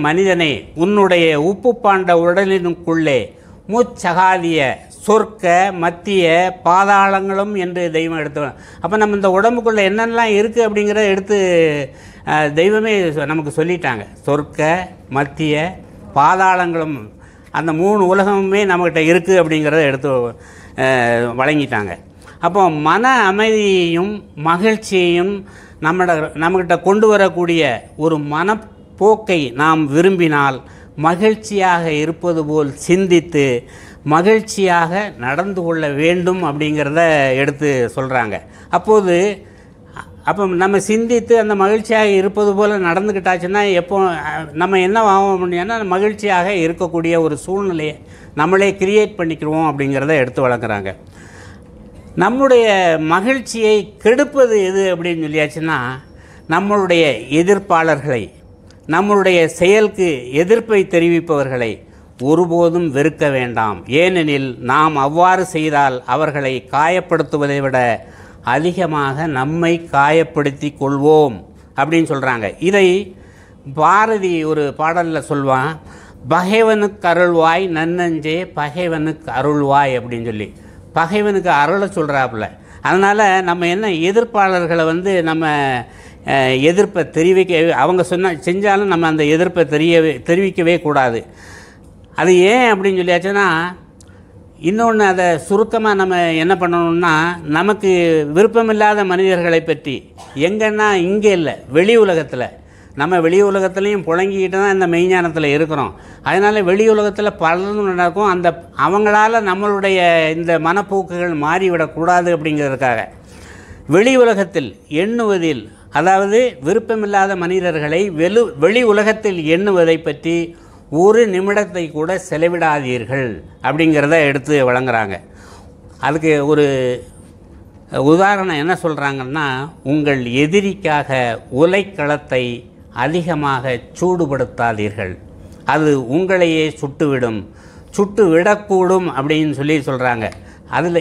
மனிதனே, உன்னுடைய உப்பு பாண்ட உடலினுக்குள்ளே முச்சகாதிய சொர்க்க மத்திய பாதாளங்களும் என்று தெய்வம் எடுத்து. அப்போ நம்ம இந்த உடம்புக்குள்ளே என்னென்னலாம் இருக்குது அப்படிங்கிறத எடுத்து தெய்வமே நமக்கு சொல்லிட்டாங்க. சொர்க்க மத்திய பாதாளங்களும் அந்த 3 உலகமுமே நம்மக்கிட்ட இருக்குது அப்படிங்கிறத எடுத்து வழங்கிட்டாங்க. அப்போ மன அமைதியையும் மகிழ்ச்சியையும் நம்மக்கிட்ட கொண்டு வரக்கூடிய ஒரு மனப்போக்கை நாம் விரும்பினால் மகிழ்ச்சியாக இருப்பது போல் சிந்தித்து மகிழ்ச்சியாக நடந்து கொள்ள வேண்டும் அப்படிங்கிறத எடுத்து சொல்கிறாங்க. அப்போ நம்ம சிந்தித்து அந்த மகிழ்ச்சியாக இருப்பது போல் நடந்துக்கிட்டாச்சுன்னா எப்போ நம்ம என்ன ஆகும் அப்படின்னா மகிழ்ச்சியாக இருக்கக்கூடிய ஒரு சூழ்நிலையை நம்மளே கிரியேட் பண்ணிக்கிறோம் அப்படிங்கிறத எடுத்து வழங்குறாங்க. நம்முடைய மகிழ்ச்சியை கெடுப்பது எது அப்படின்னு சொல்லியாச்சுன்னா நம்மளுடைய எதிர்ப்பாளர்களை, நம்மளுடைய செயலுக்கு எதிர்ப்பை தெரிவிப்பவர்களை ஒருபோதும் வெறுக்க வேண்டாம். ஏனெனில் நாம் அவ்வாறு செய்தால் அவர்களை காயப்படுத்துவதை விட அதிகமாக நம்மை காயப்படுத்தி கொள்வோம் அப்படின்னு சொல்கிறாங்க. இதை பாரதி ஒரு பாடலில் சொல்வான், பகைவனுக்கு அருள்வாய் நன்னஞ்சே பகைவனுக்கு அருள்வாய் அப்படின்னு சொல்லி பகைவனுக்கு அருளை சொல்கிறாப்புல. அதனால் நம்ம என்ன எதிர்ப்பாளர்களை நம்ம எதிர்ப்பை அவங்க செஞ்சாலும் நம்ம அந்த எதிர்ப்பை தெரிவிக்கவே கூடாது. அது ஏன் அப்படின்னு சொல்லியாச்சுன்னா இன்னொன்று அதை சுருக்கமாக நம்ம என்ன பண்ணணும்னா நமக்கு விருப்பமில்லாத மனிதர்களை பற்றி எங்கன்னா இங்கே இல்லை வெளி உலகத்தில் நம்ம வெளி உலகத்துலேயும் புழங்கிக்கிட்டு தான் இந்த மெய்ஞானத்தில் இருக்கிறோம். அதனால் வெளி உலகத்தில் பலரும் நடக்கும். அவங்களால நம்மளுடைய இந்த மனப்போக்குகள் மாறிவிடக்கூடாது அப்படிங்கிறதுக்காக வெளி உலகத்தில் எண்ணுவதில், அதாவது விருப்பமில்லாத மனிதர்களை வெளி உலகத்தில் எண்ணுவதை பற்றி ஒரு நிமிடத்தை கூட செலவிடாதீர்கள் அப்படிங்கிறத எடுத்து வழங்குறாங்க. அதுக்கு ஒரு உதாரணம் என்ன சொல்கிறாங்கன்னா, உங்கள் எதிரிக்காக உலைக்களத்தை அதிகமாக சூடுபடுத்தாதீர்கள், அது உங்களையே சுட்டு விடக்கூடும் அப்படின்னு சொல்கிறாங்க. அதில்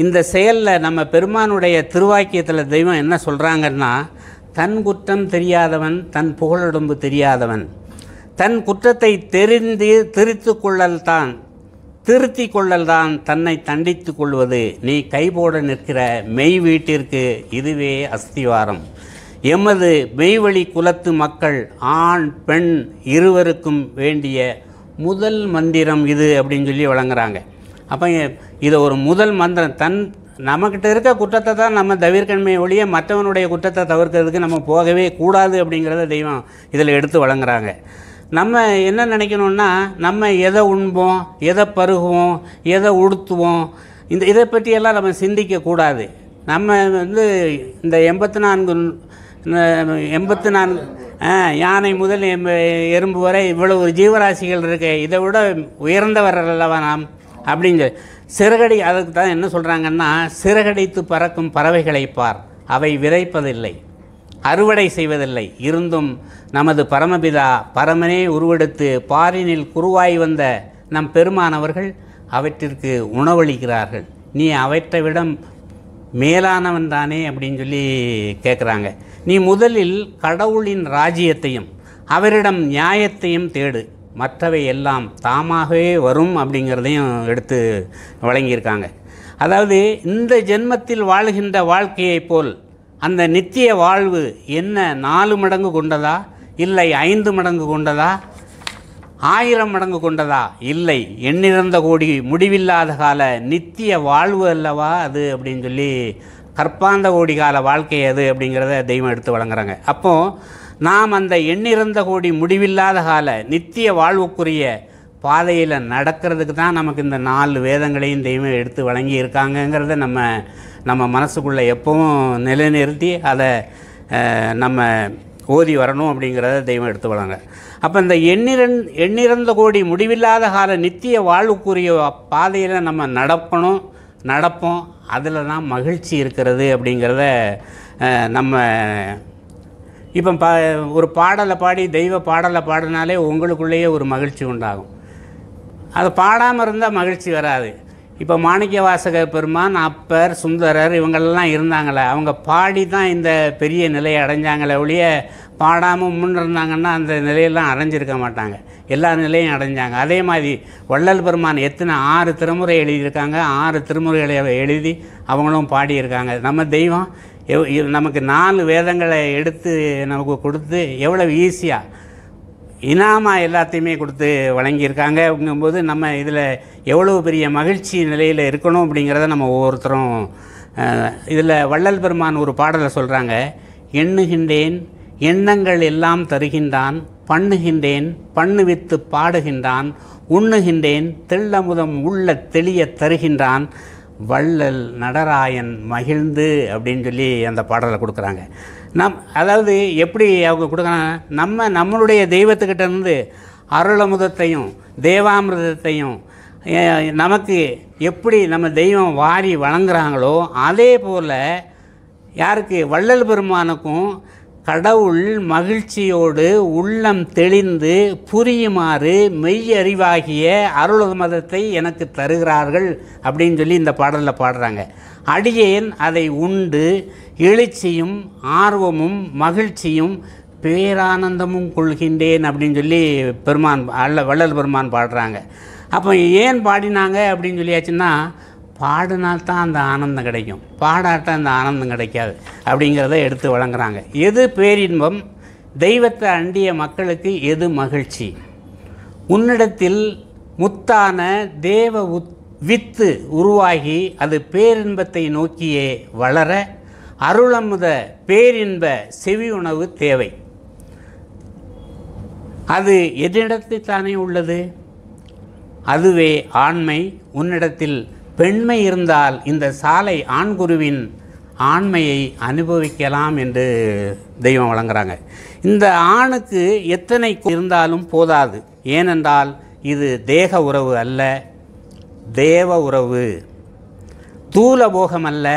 இந்த செயலில் நம்ம பெருமானுடைய திருவாக்கியத்தில் தெய்வம் என்ன சொல்கிறாங்கன்னா, தன் குற்றம் தெரியாதவன் தன் புகழுடம்பு தெரியாதவன், தன் குற்றத்தை தெரிந்து திருத்தி கொள்ளல்தான் தன்னை தண்டித்து கொள்வது. நீ கைபோட நிற்கிற மெய் வீட்டிற்கு இதுவே அஸ்திவாரம். எமது மெய்வழி குலத்து மக்கள் ஆண் பெண் இருவருக்கும் வேண்டிய முதல் மந்திரம் இது அப்படின்னு வழங்குறாங்க. அப்போ இதை ஒரு முதல் மந்திரம், நம்மக்கிட்ட இருக்க குற்றத்தை தான் நம்ம தவிர்க்கணுமே ஒழிய மற்றவனுடைய குற்றத்தை தவிர்க்கிறதுக்கு நம்ம போகவே கூடாது அப்படிங்கிறத தெய்வம் இதில் எடுத்து வழங்குறாங்க. நம்ம என்ன நினைக்கணும்னா, நம்ம எதை உண்போம், எதை பருகுவோம், எதை உடுத்துவோம், இதை பற்றியெல்லாம் நம்ம சிந்திக்கக்கூடாது. நம்ம இந்த 84 யானை முதல் எறும்பு வரை இவ்வளவு ஜீவராசிகள் இருக்கு, இதை விட உயர்ந்தவர் அல்லவா நாம் அப்படிங்க சிறகடி. அதுக்கு தான் என்ன சொல்கிறாங்கன்னா, சிறகடித்து பறக்கும் பறவைகளை பார், அவை விதைப்பதில்லை அறுவடை செய்வதில்லை, இருந்தும் நமது பரமபிதா பரமனே உருவெடுத்து பாரினில் குருவாய் வந்த நம் பெருமானவர்கள் அவற்றிற்கு உணவளிக்கிறார்கள். நீ அவற்றை விட மேலானவன் தானே அப்படின்னு கேட்குறாங்க. நீ முதலில் கடவுளின் ராஜ்யத்தையும் அவரிடம் நியாயத்தையும் தேடு, மற்றவை எல்லாம் தாமாகவே வரும் அப்படிங்கிறதையும் எடுத்து வழங்கியிருக்காங்க. அதாவது இந்த ஜென்மத்தில் வாழ்கின்ற வாழ்க்கையைப் போல் அந்த நித்திய வாழ்வு என்ன 4 மடங்கு கொண்டதா, இல்லை 5 மடங்கு கொண்டதா, 1000 மடங்கு கொண்டதா, இல்லை எண்ணிறந்த கோடி முடிவில்லாத கால நித்திய வாழ்வு அல்லவா அது அப்படின்னு கற்பாந்த கோடி கால வாழ்க்கை அது அப்படிங்கிறத தெய்வம் எடுத்து வழங்குறாங்க. அப்போது நாம் அந்த எண்ணிறந்த கோடி முடிவில்லாத கால நித்திய வாழ்வுக்குரிய பாதையில் நடக்கிறதுக்கு தான் நமக்கு இந்த 4 வேதங்களையும் தெய்வம் எடுத்து வழங்கி இருக்காங்கங்கிறத நம்ம மனசுக்குள்ளே எப்பவும் நிலைநிறுத்தி அதை நம்ம ஓதி வரணும் அப்படிங்கிறத தெய்வம் எடுத்து வழங்க. அப்போ இந்த எண்ணிறந்த கோடி முடிவில்லாத கால நித்திய வாழ்வுக்குரிய பாதையில் நம்ம நடப்போம். அதில் தான் மகிழ்ச்சி இருக்கிறது அப்படிங்கிறத நம்ம இப்போ ஒரு பாடலை பாடி தெய்வ பாடலை பாடினாலே உங்களுக்குள்ளேயே ஒரு மகிழ்ச்சி உண்டாகும். அது பாடாமல் இருந்தால் மகிழ்ச்சி வராது. இப்போ மாணிக்கவாசகர் பெருமான், அப்பர், சுந்தரர் இவங்களெல்லாம் இருந்தாங்களே, அவங்க பாடி தான் இந்த பெரிய நிலையை அடைஞ்சாங்களே ஒழிய பாடாமல் முன்னிருந்தாங்கன்னா அந்த நிலையெல்லாம் அடைஞ்சிருக்க மாட்டாங்க. எல்லா நிலையும் அடைஞ்சாங்க. அதே மாதிரி வள்ளல் பெருமான் எத்தனை 6 திருமுறை எழுதியிருக்காங்க. 6 திருமுறைகளை எழுதி அவங்களும் பாடியிருக்காங்க. நம்ம தெய்வம் நமக்கு 4 வேதங்களை எடுத்து நமக்கு கொடுத்து எவ்வளவு ஈஸியாக இனாமாக எல்லாத்தையுமே கொடுத்து வழங்கியிருக்காங்கங்கும்போது நம்ம இதில் எவ்வளோ பெரிய மகிழ்ச்சி நிலையில் இருக்கணும் அப்படிங்கிறத நம்ம ஒவ்வொருத்தரும் இதில் வள்ளல் பெருமான் ஒரு பாடலை சொல்கிறாங்க. எண்ணுகின்றேன் எண்ணங்கள் எல்லாம் தருகின்றான், பண்ணுகின்றேன் பண்ணுவித்து பாடுகின்றான், உண்ணுகின்றேன் தெள்ளமுதம் உள்ள தெளிய தருகின்றான், வள்ளல் நடராயன் மகிழ்ந்து அப்படின்னு சொல்லி அந்த பாடலை கொடுக்குறாங்க. அதாவது எப்படி அவங்க கொடுக்குறாங்க, நம்மளுடைய தெய்வத்துக்கிட்ட இருந்து அருளமுதத்தையும் தேவாமிர்தத்தையும் நமக்கு எப்படி நம்ம தெய்வம் வாரி வழங்குறாங்களோ அதே போல் யாருக்கு வள்ளல் பெருமானுக்கும் கடவுள் மகிழ்ச்சியோடு உள்ளம் தெளிந்து புரியுமாறு மெய்யறிவாகிய அருளமுதத்தை எனக்கு தருகிறார்கள் அப்படின்னு சொல்லி இந்த பாடலில் பாடுறாங்க. அடியேன் அதை உண்டு எழுச்சியும் ஆர்வமும் மகிழ்ச்சியும் பேரானந்தமும் கொள்கின்றேன் அப்படின்னு சொல்லி வள்ளல் பெருமான் பாடுறாங்க. அப்போ ஏன் பாடினாங்க அப்படின்னு சொல்லியாச்சுன்னா, பாடினால்தான் அந்த ஆனந்தம் கிடைக்கும், பாடாட்டால் அந்த ஆனந்தம் கிடைக்காது அப்படிங்கிறத எடுத்து வழங்குறாங்க. எது பேரின்பம், தெய்வத்தை அண்டிய மக்களுக்கு எது மகிழ்ச்சி, உன்னிடத்தில் முத்தான தேவ வித்து உருவாகி அது பேரின்பத்தை நோக்கியே வளர அருளமுத பேரின்ப செவி உணவு தேவை. அது எதிடத்தைத்தானே உள்ளது, அதுவே ஆண்மை. உன்னிடத்தில் பெண்மை இருந்தால் இந்த சாலை ஆண்குருவின் ஆண்மையை அனுபவிக்கலாம் என்று தெய்வம் வழங்குறாங்க. இந்த ஆணுக்கு எத்தனை இருந்தாலும் போதாது, ஏனென்றால் இது தேக உறவு அல்ல, தேவ உறவு, தூல போகம் அல்ல,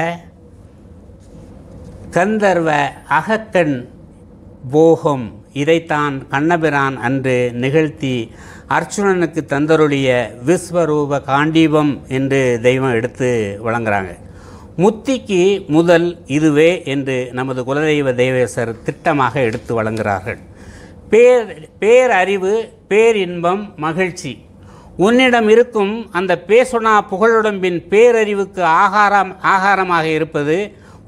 கந்தர்வ அகக்கண் போகம். இதைத்தான் கண்ணபிரான் அன்று நிகழ்த்தி அர்ச்சுனனுக்கு தந்தருடைய விஸ்வரூப காண்டீபம் என்று தெய்வம் எடுத்து வழங்குறாங்க. முத்திக்கு முதல் இதுவே என்று நமது குலதெய்வ தேவேசர் திட்டமாக எடுத்து வழங்குகிறார்கள். பேரறிவு பேரின்பம் மகிழ்ச்சி உன்னிடம் இருக்கும் அந்த பேசுனா புகழுடம்பின் பேரறிவுக்கு ஆகாரமாக இருப்பது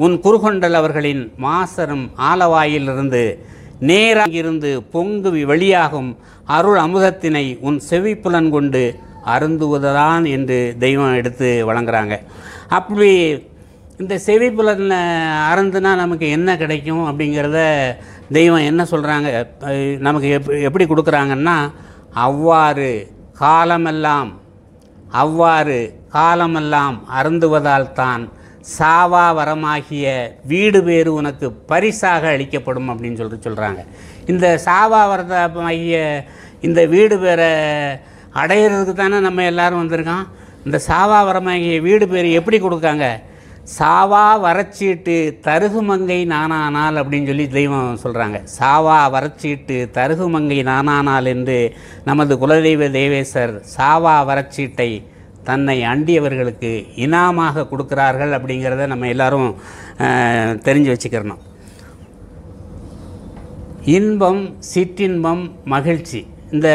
உன் குருகொண்டல் அவர்களின் மாசரும் ஆலவாயிலிருந்து நேராகிருந்து பொங்கு வெளியாகும் அருள் அமுதத்தினை உன் செவிப்புலன் கொண்டு அருந்துவதுதான் என்று தெய்வம் எடுத்து வழங்குறாங்க. அப்படி இந்த செவிப்புலன் அருந்துனா நமக்கு என்ன கிடைக்கும் அப்படிங்கிறத தெய்வம் என்ன சொல்கிறாங்க, நமக்கு எப்படி கொடுக்குறாங்கன்னா, அவ்வாறு காலமெல்லாம் அருந்துவதால் தான் சாவா வரமாகிய வீடு பேறு உனக்கு பரிசாக அளிக்கப்படும் அப்படின்னு சொல்கிறாங்க. இந்த சாவா வரமாகிய இந்த வீடு பேரை அடையிறதுக்கு தானே நம்ம எல்லோரும் வந்திருக்கோம். இந்த சாவா வரமாகிய வீடு பேர் எப்படி கொடுக்காங்க, சாவா வரச்சீட்டு தருகுமங்கை நானானால் அப்படின்னு சொல்லி தெய்வம் சொல்கிறாங்க. சாவா வரச்சீட்டு தருகுமங்கை நானானால் என்று நமது குலதெய்வ தேவேசர் சாவா வரச்சீட்டை தன்னை அண்டியவர்களுக்கு இனாமாக கொடுக்குறார்கள் அப்படிங்கிறத நம்ம எல்லோரும் தெரிஞ்சு வச்சுக்கிறணும். இன்பம் சிற்றின்பம் மகிழ்ச்சி, இந்த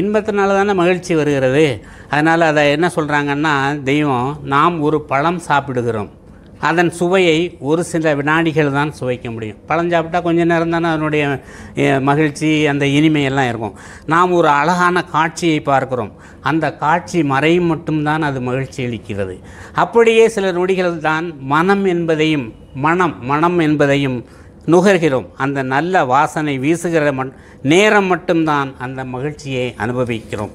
இன்பத்தினால தானே மகிழ்ச்சி வருகிறது. அதனால் அதை என்ன சொல்கிறாங்கன்னா, தெய்வம் நாம் ஒரு பழம் சாப்பிடுகிறோம், அதன் சுவையை ஒரு சில வினாடிகள் தான் சுவைக்க முடியும். பழம் சாப்பிட்டா கொஞ்சம் நேரம் தானே அதனுடைய மகிழ்ச்சி அந்த இனிமையெல்லாம் இருக்கும். நாம் ஒரு அழகான காட்சியை பார்க்கிறோம், அந்த காட்சி மறையும் மட்டும்தான் அது மகிழ்ச்சி அளிக்கிறது. அப்படியே சில நொடிகள் தான் மனம் என்பதையும் நுகர்கிறோம். அந்த நல்ல வாசனை வீசுகிற நேரம் மட்டும்தான் அந்த மகிழ்ச்சியை அனுபவிக்கிறோம்.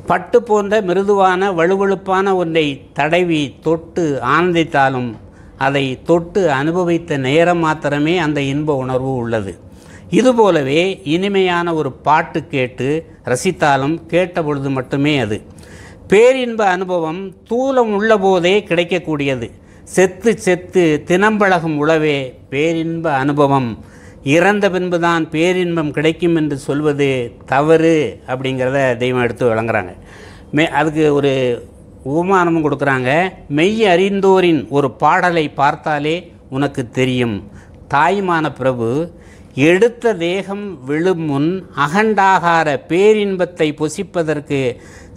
பட்டு போன்ற மிருதுவான வலுவழுப்பான ஒன்றை தடவி தொட்டு ஆனந்தித்தாலும் அதை தொட்டு அனுபவித்த நேரம் மாத்திரமே அந்த இன்ப உணர்வு உள்ளது. இதுபோலவே இனிமையான ஒரு பாட்டு கேட்டு ரசித்தாலும் கேட்ட பொழுது மட்டுமே அது பேரின்ப அனுபவம் தூலம் உள்ள போதே கிடைக்கக்கூடியது. செத்து தினம்பழகும் உளவே பேரின்ப அனுபவம், இறந்த பின்புதான் பேரின்பம் கிடைக்கும் என்று சொல்வது தவறு அப்படிங்கிறத தெய்வம் எடுத்து வழங்குறாங்க. அதுக்கு ஒரு உபமானமும் கொடுக்குறாங்க. மெய் அறிந்தோரின் ஒரு பாடலை பார்த்தாலே உனக்கு தெரியும், தாய்மான பிரபு எடுத்த தேகம் விழும் முன் அகண்டாகார பேரின்பத்தை பொசிப்பதற்கு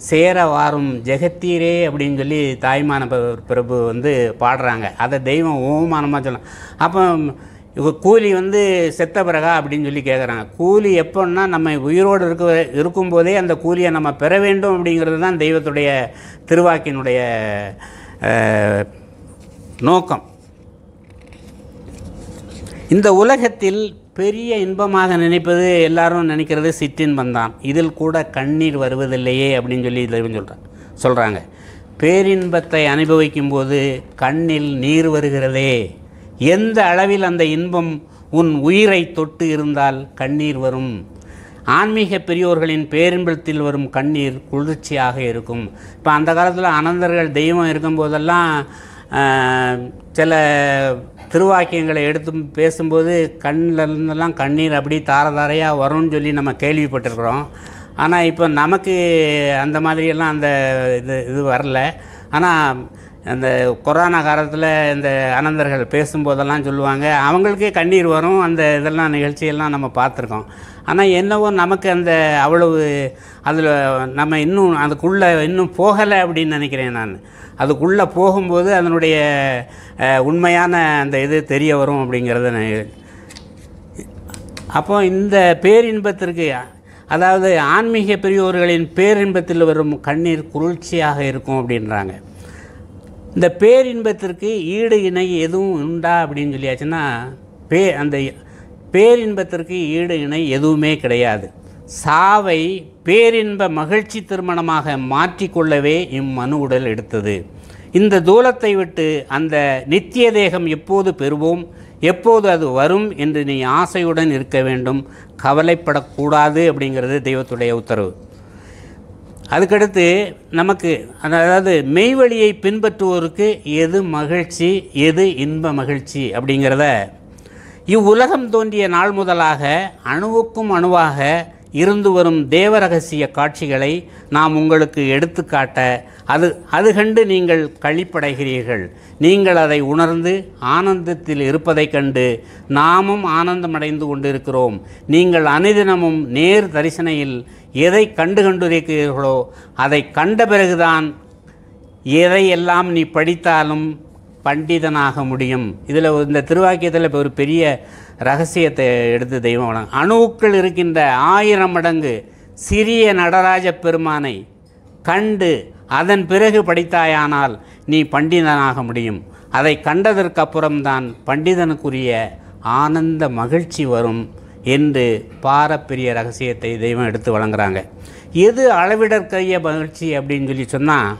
சேர வாரும் ஜெகத்தீரே அப்படின்னு சொல்லி தாய்மான பிரபு வந்து பாடுறாங்க. அதை தெய்வம் ஓமானமாக சொல்லலாம். அப்போ கூலி வந்து செத்த பிறகா அப்படின்னு சொல்லி கேட்குறாங்க. கூலி எப்போன்னா நம்ம உயிரோடு இருக்கும்போதே அந்த கூலியை நம்ம பெற வேண்டும் அப்படிங்கிறது தான் தெய்வத்துடைய திருவாக்கினுடைய நோக்கம். இந்த உலகத்தில் பெரிய இன்பமாக நினைப்பது எல்லாரும் நினைக்கிறது சிற்றின்பந்தான். இதில் கூட கண்ணீர் வருவதில்லையே அப்படின்னு சொல்லி தெய்வம் சொல்கிறாங்க. பேரின்பத்தை அனுபவிக்கும் போது கண்ணில் நீர் வருகிறதே. எந்த அளவில் அந்த இன்பம் உன் உயிரை தொட்டு இருந்தால் கண்ணீர் வரும். ஆன்மீக பெரியோர்களின் பேரின்பத்தில் வரும் கண்ணீர் குளிர்ச்சியாக இருக்கும். இப்போ அந்த காலத்தில் அனந்தர்கள் தெய்வம் இருக்கும்போதெல்லாம் சில திருவாக்கியங்களை எடுத்து பேசும்போது கண்ணிலருந்தெல்லாம் கண்ணீர் அப்படி தாரதாரையாக வரும்னு சொல்லி நம்ம கேள்விப்பட்டிருக்கிறோம். ஆனால் இப்போ நமக்கு அந்த மாதிரியெல்லாம் அந்த இது வரல. ஆனால் அந்த கொரோனா காலத்தில் இந்த அனந்தர்கள் பேசும்போதெல்லாம் சொல்லுவாங்க அவங்களுக்கே கண்ணீர் வரும். அந்த இதெல்லாம் நிகழ்ச்சியெல்லாம் நம்ம பார்த்துருக்கோம். ஆனால் என்னவோ நமக்கு அந்த அவ்வளவு அதில் நம்ம இன்னும் அதுக்குள்ளே இன்னும் போகலை அப்படின்னு நினைக்கிறேன் நான். அதுக்குள்ளே போகும்போது அதனுடைய உண்மையான அந்த இது தெரிய வரும் அப்படிங்கிறத அப்போ இந்த பேரின்பத்திற்கு, அதாவது ஆன்மீக பெரியோர்களின் பேரின்பத்தில் வரும் கண்ணீர் குளிர்ச்சியாக இருக்கும் அப்படின்றாங்க. இந்த பேரின்பத்திற்கு ஈடு இணை எதுவும் உண்டா அப்படின்னு சொல்லியாச்சுன்னா அந்த பேரின்பத்திற்கு ஈடு இணை எதுவுமே கிடையாது. சாவை பேரின்ப மகிழ்ச்சி திருமணமாக மாற்றிக்கொள்ளவே இம்மனு உடல் எடுத்தது. இந்த தூலத்தை விட்டு அந்த நித்திய தேகம் எப்போது பெறுவோம், எப்போது அது வரும் என்று நீ ஆசையுடன் இருக்க வேண்டும், கவலைப்படக்கூடாது அப்படிங்கிறது தெய்வத்துடைய உத்தரவு. அதுக்கடுத்து நமக்கு அதாவது மெய்வழியை பின்பற்றுவோருக்கு எது மகிழ்ச்சி, எது இன்ப மகிழ்ச்சி அப்படிங்கிறத இவ்வுலகம் தோன்றிய நாள் முதலாக அணுவுக்கும் அணுவாக இருந்து வரும் தேவரகசிய காட்சிகளை நாம் உங்களுக்கு எடுத்துக்காட்ட அது கண்டு நீங்கள் களிப்படைகிறீர்கள். நீங்கள் அதை உணர்ந்து ஆனந்தத்தில் இருப்பதைக் கண்டு நாமும் ஆனந்தமடைந்து கொண்டிருக்கிறோம். நீங்கள் அனுதினமும் நேர் தரிசனையில் எதை கண்டிருக்கிறீர்களோ அதை கண்ட பிறகுதான் எதையெல்லாம் நீ படித்தாலும் பண்டிதனாக முடியும். இதில் இந்த திருவாக்கியத்தில் இப்போ ஒரு பெரிய ரகசியத்தை எடுத்து தெய்வம் வழங்க. அணுவுக்குள் இருக்கின்ற 1000 மடங்கு சிறிய நடராஜ பெருமானை கண்டு அதன் பிறகு படித்தாயானால் நீ பண்டிதனாக முடியும். அதை கண்டதற்கு அப்புறம்தான் பண்டிதனுக்குரிய ஆனந்த மகிழ்ச்சி வரும் என்று பாரப்பெரிய ரகசியத்தை தெய்வம் எடுத்து வழங்குறாங்க. எது அளவிடற்கரிய மகிழ்ச்சி அப்படின்னு சொல்லி சொன்னால்,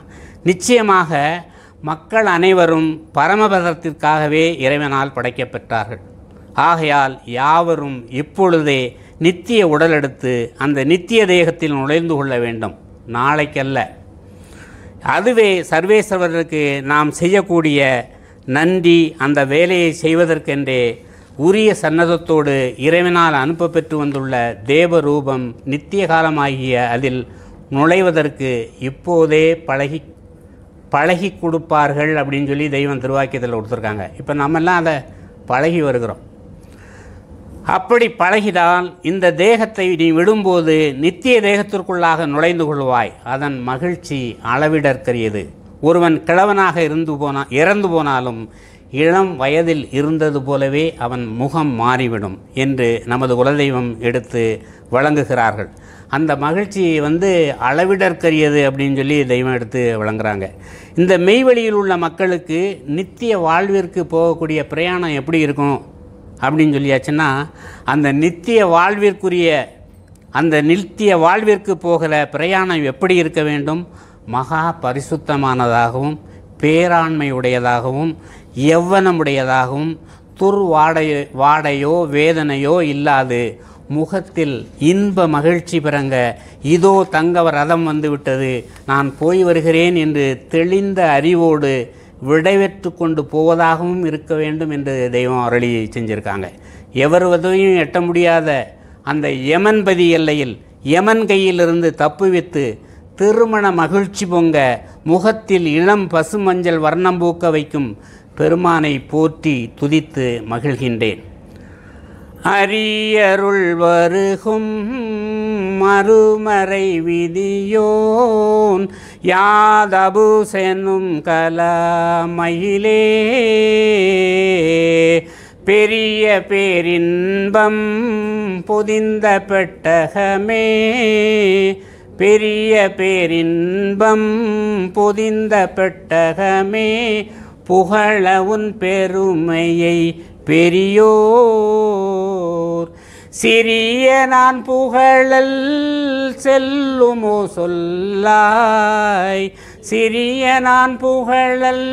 நிச்சயமாக மக்கள் அனைவரும் பரமபதத்திற்காகவே இறைவனால் படைக்கப்பட்டார்கள். ஆகையால் யாவரும் இப்பொழுதே நித்திய உடல் எடுத்து அந்த நித்திய தேகத்தில் நுழைந்து கொள்ள வேண்டும், நாளைக்கல்ல. அதுவே சர்வேஸ்வரருக்கு நாம் செய்யக்கூடிய நன்றி. அந்த வேலையை செய்வதற்கென்றே உரிய சன்னதத்தோடு இறைவனால் அனுப்ப பெற்று வந்துள்ள தேவ ரூபம் நித்திய காலமாகிய அதில் நுழைவதற்கு இப்போதே பழகி கொடுப்பார்கள் அப்படின்னு சொல்லி தெய்வம் திருவாக்கியத்தில் கொடுத்துருக்காங்க. இப்போ நம்மெல்லாம் அதை பழகி வருகிறோம். அப்படி பழகினால் இந்த தேகத்தை நீ விடும்போது நித்திய தேகத்திற்குள்ளாக நுழைந்து கொள்வாய். அதன் மகிழ்ச்சி அளவிடற்கரியது. ஒருவன் கிழவனாக இறந்து போனாலும் இளம் வயதில் இருந்தது போலவே அவன் முகம் மாறிவிடும் என்று நமது குலதெய்வம் எடுத்து வழங்குகிறார்கள். அந்த மகிழ்ச்சி அளவிடற்கரியது அப்படின்னு சொல்லி தெய்வம் எடுத்து வழங்குறாங்க. இந்த மெய்வெளியில் உள்ள மக்களுக்கு நித்திய வாழ்விற்கு போகக்கூடிய பிரயாணம் எப்படி இருக்கும் அப்படின்னு சொல்லியாச்சுன்னா, அந்த நித்திய வாழ்விற்கு போகிற பிரயாணம் எப்படி இருக்க வேண்டும்? மகா பரிசுத்தமானதாகவும் பேராண்மையுடையதாகவும் யவ்வனமுடையதாகவும் வாடையோ வேதனையோ இல்லாது முகத்தில் இன்ப மகிழ்ச்சி பிறங்க, இதோ தங்கவ ரதம் வந்துவிட்டது, நான் போய் வருகிறேன் என்று தெளிந்த அறிவோடு விடைபெற்று கொண்டு போவதாகவும் இருக்க வேண்டும் என்று தெய்வம் அருளி செஞ்சுருக்காங்க. எவருவதையும் எட்ட முடியாத அந்த யமன்பதி எல்லையில் யமன் கையிலிருந்து தப்புவித்து திருமண மகிழ்ச்சி பொங்க முகத்தில் இளம் பசுமஞ்சள் வர்ணம் பூக்க வைக்கும் பெருமானை போற்றி துதித்து மகிழ்கின்றேன். அரியருள் வருகும் மறுமறை விதியோன் யாதபு சென்னும் கலாமயிலே பெரிய பேரின்பம் பொதிந்த பெட்டகமே பெரிய பேரின்பம் பொதிந்த பெட்டகமே புகழ உன் பெருமையை பெரியோர் சிறிய நான் புகழல் செல்லுமோ சொல்லாய் சிறிய நான் புகழல்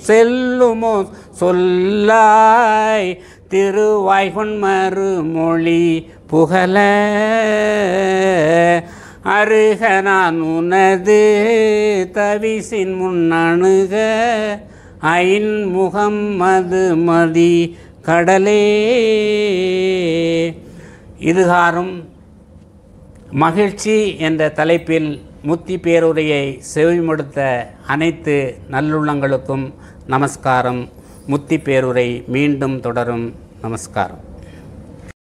செல்லுமோ சொல்லாய் திருவாய்கொண் மறுமொழி புகழ அருக நான் உனது தவிசின் முன்னணுக ஐன்முகம் மதுமதி கடலே. இதுகாரும் மகிழ்ச்சி என்ற தலைப்பில் முத்தி பேருரையை செவிமடுத்த அனைத்து நல்லுள்ளங்களுக்கும் நமஸ்காரம். முத்தி பேருரை மீண்டும் தொடரும். நமஸ்காரம்.